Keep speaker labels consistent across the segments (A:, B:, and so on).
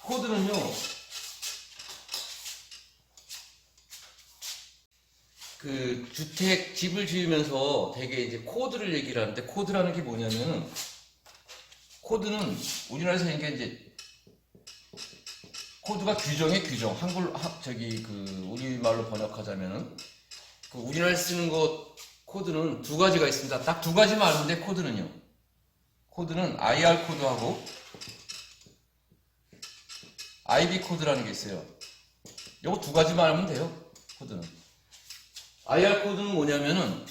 A: 코드는요, 그 주택 집을 지으면서 되게 이제 코드를 얘기를 하는데, 코드라는 게 뭐냐면은, 코드는 우리나라에서 이제 코드가 규정의 규정. 우리말로 번역하자면은, 그 우리나라에 쓰는 것 코드는 두 가지가 있습니다. 딱 두 가지만 아는데, 코드는 IR 코드하고 IB 코드라는 게 있어요. 요거 두 가지만 알면 돼요. 코드는. IR 코드는 뭐냐면은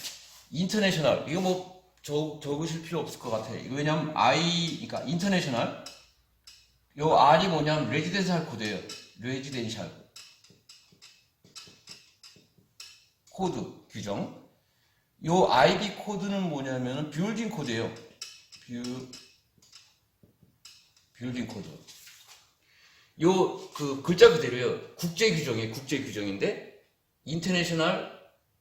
A: 인터내셔널. 이거 뭐 적으실 필요 없을 것 같아요. 왜냐면 그러니까 인터내셔널. 요 R이 뭐냐면 레지덴셜 코드예요. 레지덴셜 코드 규정. 요 IB 코드는 뭐냐면은 빌딩 코드예요. 빌딩 코드. 요 그 글자 그대로요. 국제 규정이에요. 국제 규정인데 인터내셔널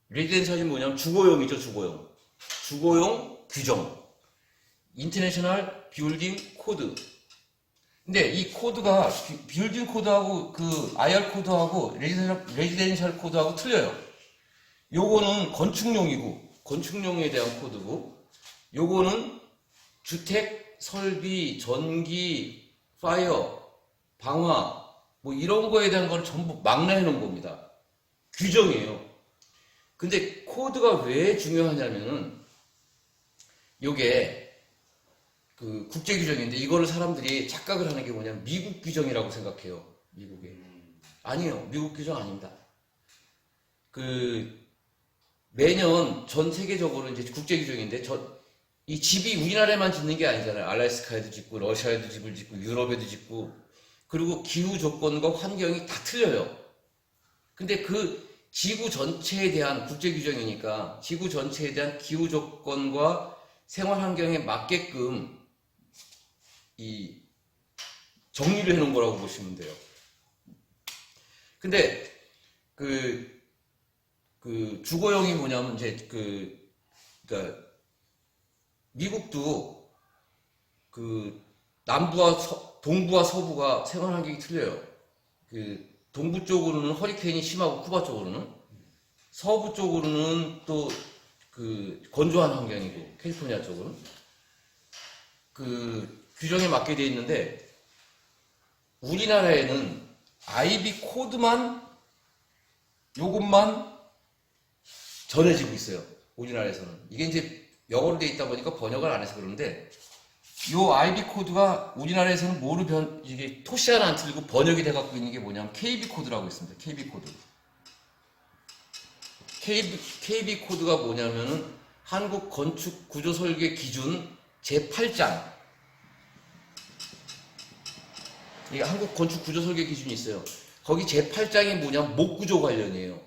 A: 레지덴셜이 뭐냐면 주거용이죠. 주거용 규정. 인터내셔널 빌딩 코드. 근데 이 코드가 빌딩 코드하고 그 IR 코드하고 레지덴셜 코드하고 틀려요. 요거는 건축용에 대한 코드고, 요거는 주택 설비, 전기, 파이어, 방화 뭐 이런 거에 대한 걸 전부 망라해 놓은 겁니다. 규정이에요. 근데 코드가 왜 중요하냐면은 요게 그 국제 규정인데, 이거를 사람들이 착각을 하는 게 뭐냐면 미국 규정이라고 생각해요. 미국에. 아니에요. 미국 규정 아닙니다. 그 매년 전 세계적으로 이제 국제 규정인데, 이 집이 우리나라에만 짓는 게 아니잖아요. 알래스카에도 짓고, 러시아에도 집을 짓고, 유럽에도 짓고, 그리고 기후 조건과 환경이 다 틀려요. 근데 그 지구 전체에 대한 국제 규정이니까 지구 전체에 대한 기후 조건과 생활 환경에 맞게끔 이 정리를 해놓은 거라고 보시면 돼요. 근데 그 주거용이 뭐냐면 이제 그러니까 미국도 그 동부와 서부가 생활 환경이 틀려요. 그 동부 쪽으로는 허리케인이 심하고, 쿠바 쪽으로는, 서부 쪽으로는 또 그 건조한 환경이고, 캘리포니아 쪽으로는 그 규정에 맞게 돼 있는데, 우리나라에는 IB 코드만 요것만 전해지고 있어요. 우리나라에서는. 이게 이제 영어로 돼 있다 보니까 번역을 안 해서 그러는데, 요 IB 코드가 우리나라에서는 이게 토시 하나 안 틀리고 번역이 돼 갖고 있는 게 뭐냐면 KB 코드라고 있습니다. KB 코드. KB 코드가 뭐냐면은 한국 건축 구조 설계 기준 제8장. 이게 한국 건축 구조 설계 기준이 있어요. 거기 제8장이 뭐냐면 목구조 관련이에요.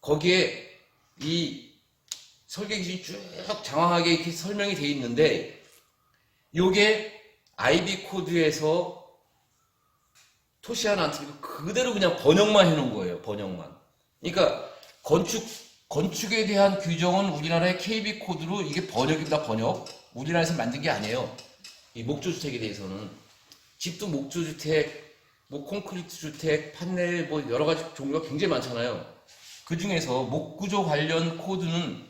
A: 거기에 이 설계 기준이 쭉 장황하게 이렇게 설명이 돼 있는데, 요게 IB 코드에서 토시 하나 안 틀리고 그대로 그냥 번역만 해놓은 거예요. 번역만. 그러니까 건축에 대한 규정은 우리나라의 KB 코드로 이게 번역입니다. 번역. 우리나라에서 만든 게 아니에요. 이 목조주택에 대해서는. 집도 목조주택, 뭐 콘크리트 주택, 판넬, 뭐 여러 가지 종류가 굉장히 많잖아요. 그 중에서 목구조 관련 코드는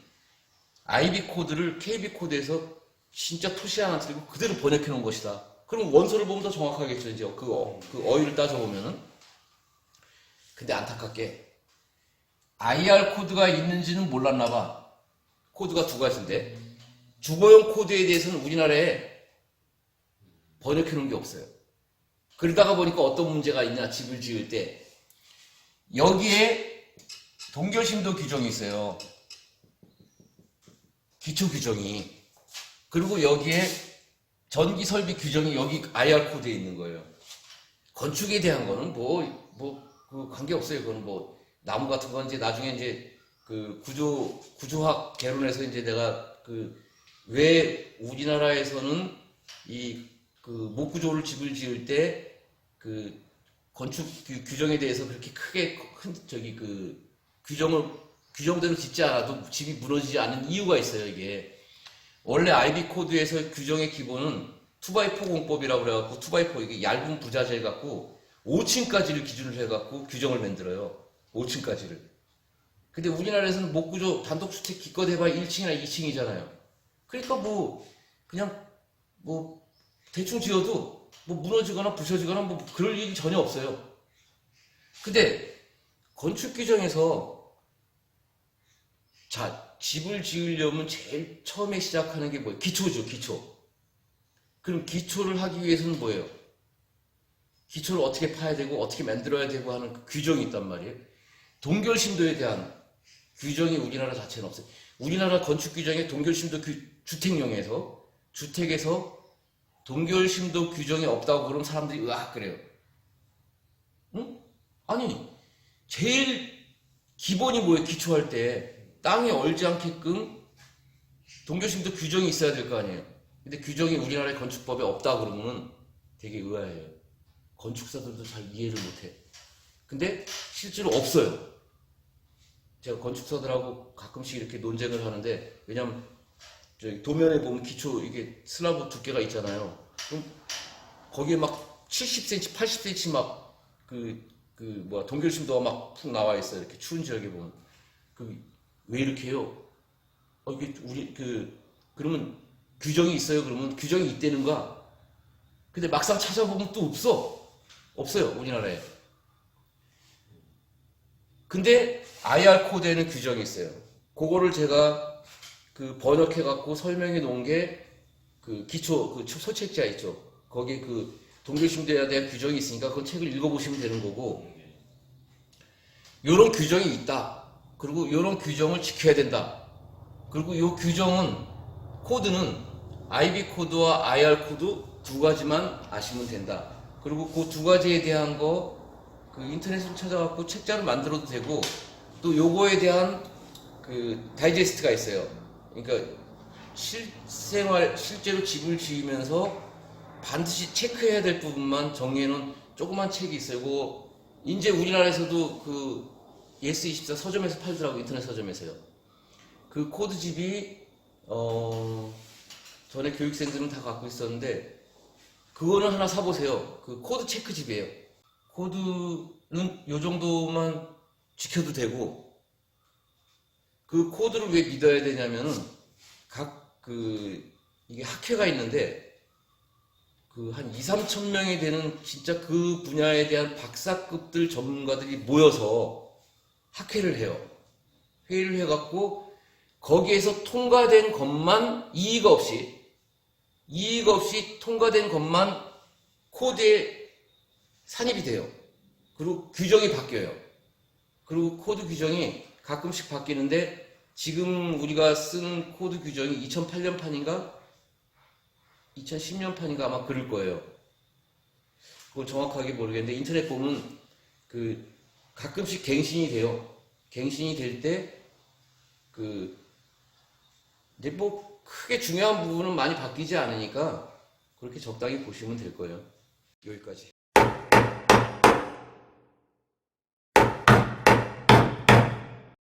A: IB 코드를 KB 코드에서 진짜 토시 하나 틀리고 그대로 번역해 놓은 것이다. 그럼 원서를 보면 더 정확하겠죠. 이제 그 어휘를 따져보면은. 근데 안타깝게 IR 코드가 있는지는 몰랐나 봐. 코드가 두 가지인데, 주거용 코드에 대해서는 우리나라에 번역해 놓은 게 없어요. 그러다가 보니까 어떤 문제가 있냐, 집을 지을 때. 여기에 동결심도 규정이 있어요. 기초 규정이. 그리고 여기에 전기 설비 규정이 여기 IR 코드에 있는 거예요. 건축에 대한 거는 그 관계 없어요. 그건 뭐 나무 같은 건 이제 나중에 이제 그 구조학 개론에서 이제 내가 왜 우리나라에서는 이 목구조를 집을 지을 때 그 건축 규정에 대해서 그렇게 크게 규정대로 짓지 않아도 집이 무너지지 않는 이유가 있어요. 이게 원래 IB 코드에서 규정의 기본은 2x4 공법이라고 그래갖고 2x4 이게 얇은 부자재 갖고 5층까지를 기준으로 해갖고 규정을 만들어요. 5층까지를. 근데 우리나라에서는 목구조 단독주택 기껏 해봐야 1층이나 2층이잖아요. 그러니까 뭐 그냥 뭐 대충 지어도 뭐 무너지거나 부서지거나 뭐 그럴 일이 전혀 없어요. 근데 건축 규정에서 자, 집을 지으려면 제일 처음에 시작하는 게 뭐예요? 기초죠, 기초. 그럼 기초를 하기 위해서는 뭐예요? 기초를 어떻게 파야 되고 어떻게 만들어야 되고 하는 그 규정이 있단 말이에요. 동결심도에 대한 규정이 우리나라 자체는 없어요. 우리나라 건축 규정에 동결심도 주택용에서 주택에서 동결심도 규정이 없다고 그러면 사람들이 으악 그래요. 응? 아니 제일 기본이 뭐예요? 기초할 때 땅에 얼지 않게끔 동결심도 규정이 있어야 될 거 아니에요. 근데 규정이 우리나라의 건축법에 없다 그러면 되게 의아해요. 건축사들도 잘 이해를 못해. 근데 실제로 없어요. 제가 건축사들하고 가끔씩 이렇게 논쟁을 하는데, 왜냐면 저기 도면에 보면 기초 이게 슬라브 두께가 있잖아요. 그럼 거기에 막 70cm, 80cm 막 동결심도가 막 푹 나와 있어요. 이렇게 추운 지역에 보면. 왜 이렇게 해요? 이게 그러면 규정이 있어요? 그러면 규정이 있다는가? 근데 막상 찾아보면 또 없어요, 우리나라에. 근데 IR 코드에는 규정이 있어요. 그거를 제가 번역해갖고 설명해 놓은 게 기초, 소책자 있죠. 거기에 동결심도에 대한 규정이 있으니까 그건 책을 읽어보시면 되는 거고, 요런 규정이 있다. 그리고 요런 규정을 지켜야 된다. 그리고 요 규정은, 코드는 IB 코드와 IR 코드 두 가지만 아시면 된다. 그리고 그 두 가지에 대한 거 인터넷으로 찾아갖고 책자를 만들어도 되고, 또 요거에 대한 다이제스트가 있어요. 그러니까 실제로 집을 지으면서 반드시 체크해야 될 부분만 정리해놓은 조그만 책이 있어요. 그거 이제 우리나라에서도 예스24 서점에서 팔더라고, 인터넷 서점에서요. 그 코드집이 전에 교육생들은 다 갖고 있었는데 그거는 하나 사보세요. 코드 체크집이에요. 코드는 요 정도만 지켜도 되고, 그 코드를 왜 믿어야 되냐면은 이게 학회가 있는데 한 2, 3천 명이 되는 진짜 그 분야에 대한 박사급들 전문가들이 모여서 학회를 해요. 회의를 해갖고 거기에서 통과된 것만 이의가 없이 통과된 것만 코드에 산입이 돼요. 그리고 규정이 바뀌어요. 그리고 코드 규정이 가끔씩 바뀌는데 지금 우리가 쓴 코드 규정이 2008년판인가 2010년판인가 아마 그럴 거예요. 그걸 정확하게 모르겠는데 인터넷 보면 가끔씩 갱신이 돼요. 갱신이 될 때 이제 뭐 크게 중요한 부분은 많이 바뀌지 않으니까 그렇게 적당히 보시면 될 거예요. 여기까지.